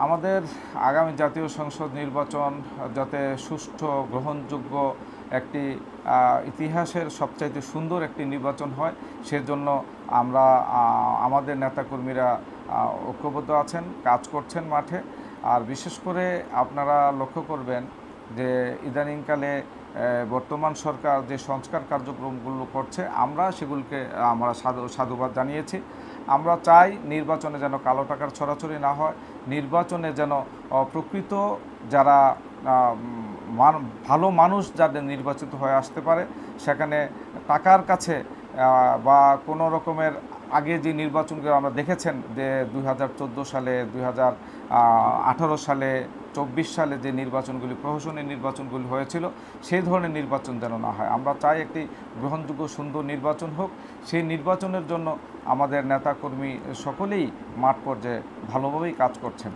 আমাদের আগামী জাতীয় সংসদ নির্বাচন যাতে সুষ্ঠু গ্রহণযোগ্য একটি ইতিহাসের সবচাইতে সুন্দর একটি নির্বাচন হয় সেজন্য আমরা আমাদের নেতাকর্মীরা ঐক্যবদ্ধ আছেন, কাজ করছেন মাঠে। আর বিশেষ করে আপনারা লক্ষ্য করবেন যে ইদানিংকালে বর্তমান সরকার যে সংস্কার কার্যক্রমগুলো করছে সেগুলোকে আমরা সাধুবাদ জানিয়েছি। আমরা চাই নির্বাচনে যেন কালো টাকার ছড়াছড়ি না হয়, নির্বাচনে যেন প্রকৃত যারা ভালো মানুষ যাদের নির্বাচিত হয়ে আসতে পারে, সেখানে টাকার কাছে বা কোনো রকমের আগে যে নির্বাচনগুলো আমরা দেখেছেন যে 2014 সালে, 2018 সালে, 24 সালে যে নির্বাচনগুলি প্রহসনী নির্বাচনগুলি হয়েছিল সেই ধরনের নির্বাচন যেন না হয়। আমরা চাই একটি গ্রহণযোগ্য সুন্দর নির্বাচন হোক। সেই নির্বাচনের জন্য আমাদের নেতাকর্মী সকলেই মাঠ পর্যায়ে ভালোভাবেই কাজ করছেন।